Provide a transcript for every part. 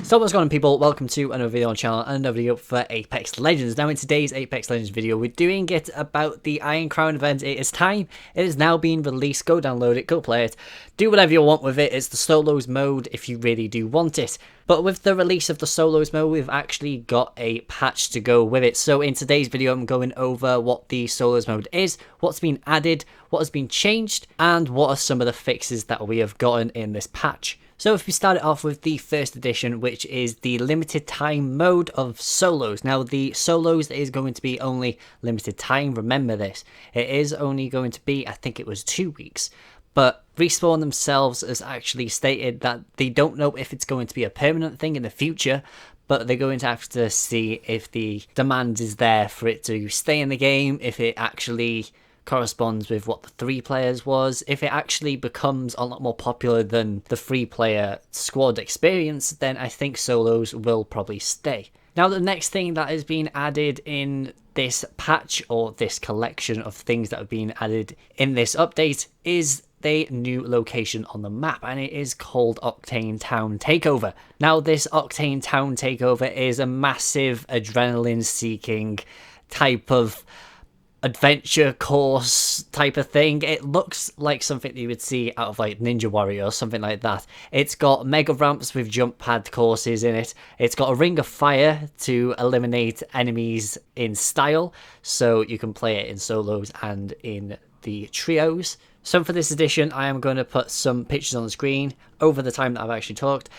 So what's going on, people? Welcome to another video on the channel and another video for Apex Legends. Now in today's Apex Legends video, we're doing it about the Iron Crown event. It is time. It is now being released. Go download it, go play it, do whatever you want with it. It's the solos mode if you really do want it. But with the release of the solos mode, we've actually got a patch to go with it. So in today's video, I'm going over what the solos mode is, what's been added, what has been changed, and what are some of the fixes that we have gotten in this patch. So if we start it off with the first edition, which is the limited time mode of solos. Now the solos is going to be only limited time, remember this. It is only going to be, I think it was 2 weeks. But Respawn themselves has actually stated that they don't know if it's going to be a permanent thing in the future, but they're going to have to see if the demand is there for it to stay in the game, if it actually corresponds with what the 3 players was. If it actually becomes a lot more popular than the 3-player squad experience, then I think solos will probably stay. Now the next thing that has been added in this patch, or this collection of things that have been added in this update, is the new location on the map, and it is called Octane Town Takeover. Now this Octane Town Takeover is a massive adrenaline seeking type of adventure course type of thing. It looks like something that you would see out of like Ninja Warrior or something like that. It's got mega ramps with jump pad courses in it. It's got a ring of fire to eliminate enemies in style, so you can play it in solos and in the trios. So for this edition, I am going to put some pictures on the screen over the time that I've actually talked,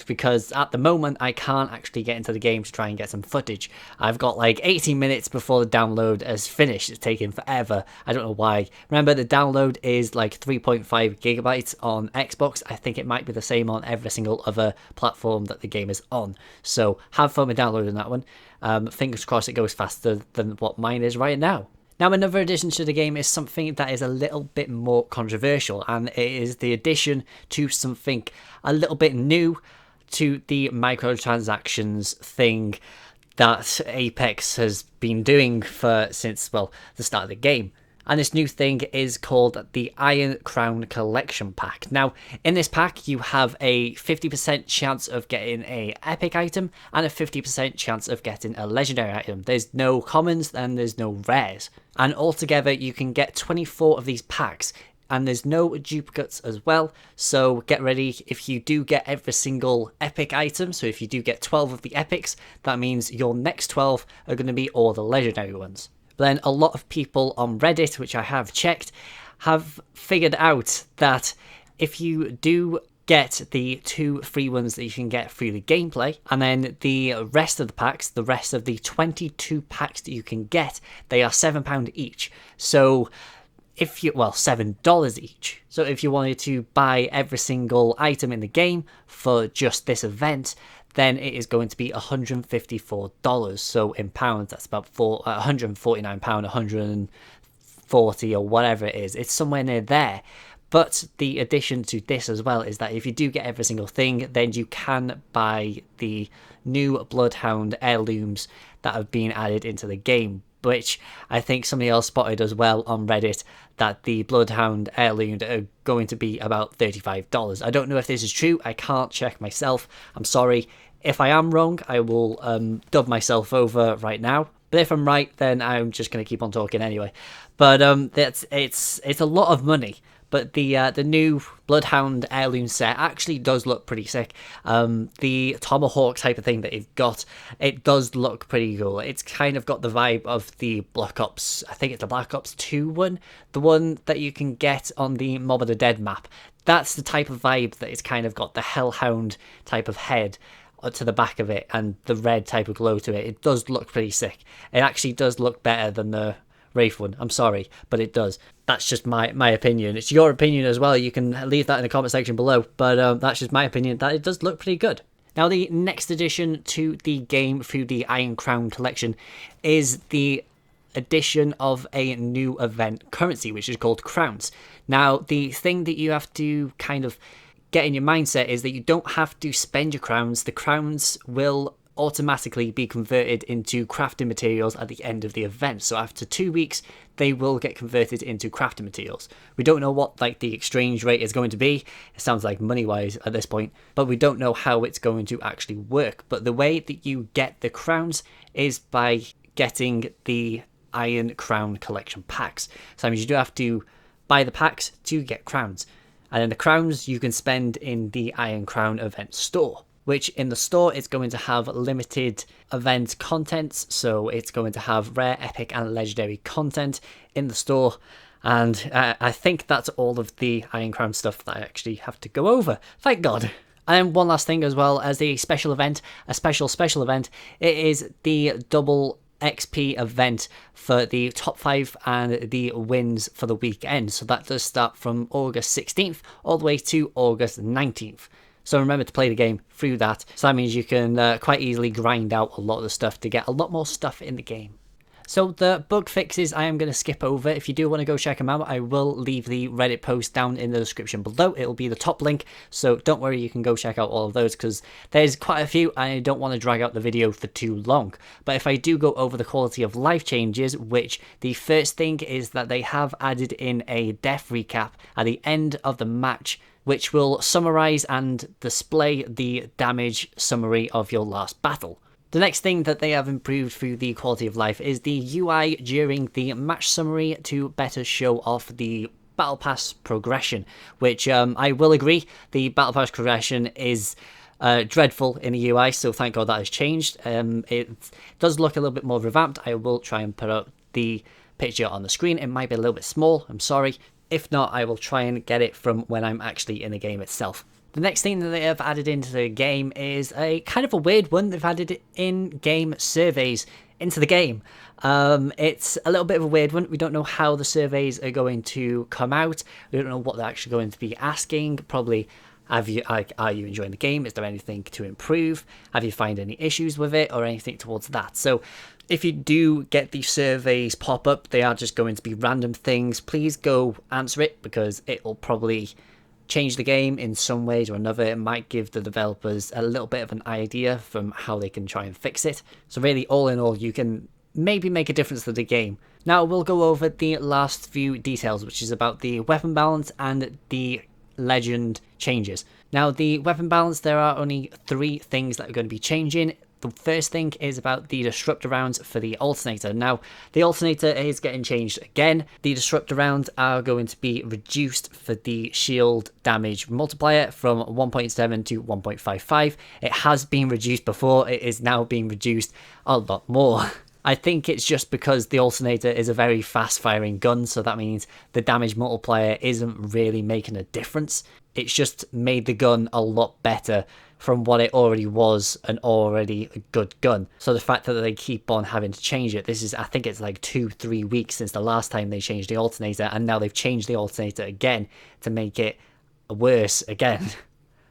because at the moment I can't actually get into the game to try and get some footage. I've got like 18 minutes before the download has finished. It's taking forever. I don't know why. Remember, the download is like 3.5 gigabytes on Xbox. I think it might be the same on every single other platform that the game is on. So have fun with downloading that one. Fingers crossed it goes faster than what mine is right now. Now another addition to the game is something that is a little bit more controversial, and it is the addition to something a little bit new to the microtransactions thing that Apex has been doing since, well, the start of the game. And this new thing is called the Iron Crown Collection Pack. Now, in this pack, you have a 50% chance of getting an epic item and a 50% chance of getting a legendary item. There's no commons and there's no rares. And altogether, you can get 24 of these packs. And there's no duplicates as well, so get ready. If you do get every single epic item, so if you do get 12 of the epics, that means your next 12 are going to be all the legendary ones. Then a lot of people on Reddit, which I have checked, have figured out that if you do get the 2 free ones that you can get through the gameplay, and then the rest of the packs, the rest of the 22 packs that you can get, they are £7 each. So if you, well, $7 each. So if you wanted to buy every single item in the game for just this event, then it is going to be $154. So in pounds, that's about £149, 140 or whatever it is. It's somewhere near there. But the addition to this as well is that if you do get every single thing, then you can buy the new Bloodhound heirlooms that have been added into the game, which I think somebody else spotted as well on Reddit, that the Bloodhound heirlooms are going to be about $35. I don't know if this is true. I can't check myself. I'm sorry. If I am wrong, I will dub myself over right now. But if I'm right, then I'm just going to keep on talking anyway. But it's a lot of money. But the new Bloodhound heirloom set actually does look pretty sick. The tomahawk type of thing that you've got, it does look pretty cool. It's kind of got the vibe of the Black Ops, I think it's the Black Ops 2 one, the one that you can get on the Mob of the Dead map. That's the type of vibe that it's kind of got, the Hellhound type of head to the back of it and the red type of glow to it. It does look pretty sick. It actually does look better than the Wraith one. I'm sorry, but it does. That's just my opinion. It's your opinion as well. You can leave that in the comment section below, but that's just my opinion, that it does look pretty good. Now the next addition to the game through the Iron Crown collection is the addition of a new event currency, which is called crowns. Now the thing that you have to kind of get in your mindset is that you don't have to spend your crowns. The crowns will automatically be converted into crafting materials at the end of the event. So after 2 weeks, they will get converted into crafting materials. We don't know what like the exchange rate is going to be. It sounds like money-wise at this point, but we don't know how it's going to actually work. But the way that you get the crowns is by getting the Iron Crown collection packs. So that means you do have to buy the packs to get crowns. And then the crowns you can spend in the Iron Crown event store, which in the store it's going to have limited event contents. So it's going to have rare, epic and legendary content in the store. And I think that's all of the Iron Crown stuff that I actually have to go over. Thank God. And then one last thing as well as a special event, a special event. It is the double XP event for the top 5 and the wins for the weekend. So that does start from August 16th all the way to August 19th. So remember to play the game through that. So that means you can quite easily grind out a lot of the stuff to get a lot more stuff in the game. So the bug fixes I am going to skip over. If you do want to go check them out, I will leave the Reddit post down in the description below. It'll be the top link, so don't worry, you can go check out all of those because there's quite a few and I don't want to drag out the video for too long. But if I do go over the quality of life changes, which the first thing is that they have added in a death recap at the end of the match, which will summarize and display the damage summary of your last battle. The next thing that they have improved through the quality of life is the UI during the match summary to better show off the Battle Pass progression, which I will agree, the Battle Pass progression is dreadful in the UI, so thank God that has changed. It does look a little bit more revamped. I will try and put up the picture on the screen. It might be a little bit small, I'm sorry. If not, I will try and get it from when I'm actually in the game itself. The next thing that they have added into the game is a kind of a weird one. They've added in-game surveys into the game. It's a little bit of a weird one. We don't know how the surveys are going to come out. We don't know what they're actually going to be asking. Probably, are you enjoying the game? Is there anything to improve? Have you found any issues with it or anything towards that? So if you do get these surveys pop up, they are just going to be random things. Please go answer it because it will probably change the game in some ways or another. It might give the developers a little bit of an idea from how they can try and fix it. So really, all in all, you can maybe make a difference to the game. Now we'll go over the last few details, which is about the weapon balance and the legend changes. Now the weapon balance, there are only 3 things that are going to be changing. The first thing is about the disruptor rounds for the alternator. Now, the alternator is getting changed again. The disruptor rounds are going to be reduced for the shield damage multiplier from 1.7 to 1.55. It has been reduced before. It is now being reduced a lot more. I think it's just because the alternator is a very fast firing gun, so that means the damage multiplier isn't really making a difference. It's just made the gun a lot better from what it already was, an already good gun. So the fact that they keep on having to change it, this is, I think it's like 2-3 weeks since the last time they changed the alternator, and now they've changed the alternator again to make it worse again,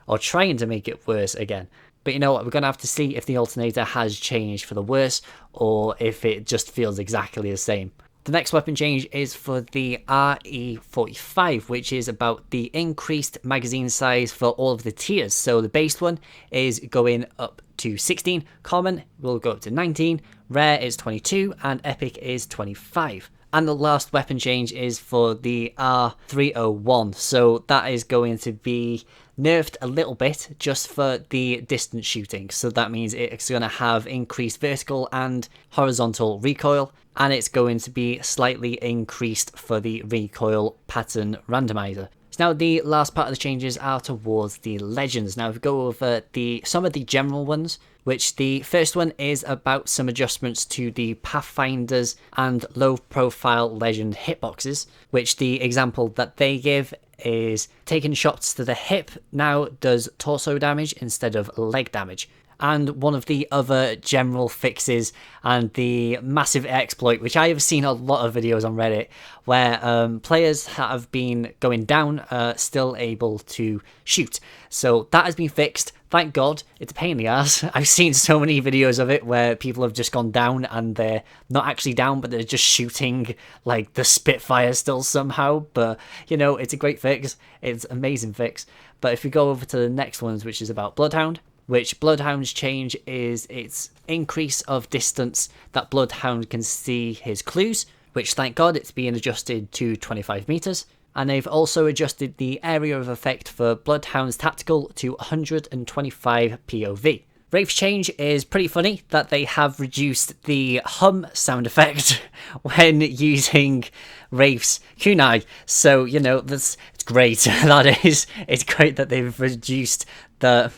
or trying to make it worse again. But you know what, we're going to have to see if the alternator has changed for the worse, or if it just feels exactly the same. The next weapon change is for the RE45, which is about the increased magazine size for all of the tiers. So the base one is going up to 16, common will go up to 19, rare is 22, and epic is 25. And the last weapon change is for the R301, so that is going to be nerfed a little bit just for the distance shooting. So that means it's going to have increased vertical and horizontal recoil, and it's going to be slightly increased for the recoil pattern randomizer. So now the last part of the changes are towards the legends. Now if we go over some of the general ones, which the first one is about some adjustments to the Pathfinders and low profile legend hitboxes, which the example that they give is taking shots to the hip now does torso damage instead of leg damage. And one of the other general fixes and the massive exploit, which I have seen a lot of videos on Reddit, where players have been going down, still able to shoot. So that has been fixed. Thank God. It's a pain in the ass. I've seen so many videos of it where people have just gone down and they're not actually down, but they're just shooting like the Spitfire still somehow. But, you know, it's a great fix. It's an amazing fix. But if we go over to the next ones, which is about Bloodhound, which Bloodhound's change is its increase of distance that Bloodhound can see his clues, which thank God it's being adjusted to 25 meters. And they've also adjusted the area of effect for Bloodhound's tactical to 125 POV. Wraith's change is pretty funny that they have reduced the hum sound effect when using Wraith's kunai. So, you know, it's great. That is, it's great that they've reduced the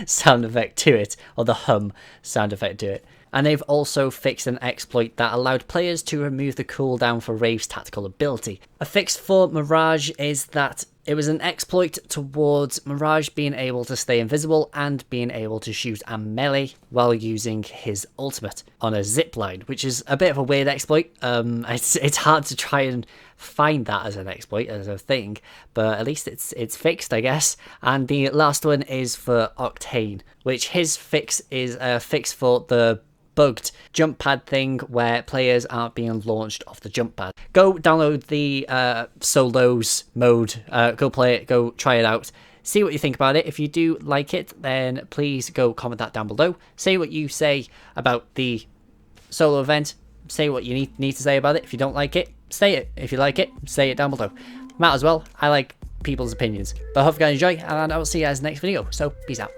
sound effect to it, or the hum sound effect to it. And they've also fixed an exploit that allowed players to remove the cooldown for Wraith's tactical ability. A fix for Mirage is that it was an exploit towards Mirage being able to stay invisible and being able to shoot a melee while using his ultimate on a zipline, which is a bit of a weird exploit. It's hard to try and find that as an exploit, as a thing, but at least it's fixed, I guess. And the last one is for Octane, which his fix is a fix for the bugged jump pad thing where players aren't being launched off the jump pad. Go download the solos mode, go play it, go try it out, see what you think about it. If you do like it, then please go comment that down below. Say what you say about the solo event, say what you need to say about it. If you don't like it, say it. If you like it, say it down below. Might as well. I like people's opinions. But I hope you guys enjoy, and I will see you guys in the next video. So peace out.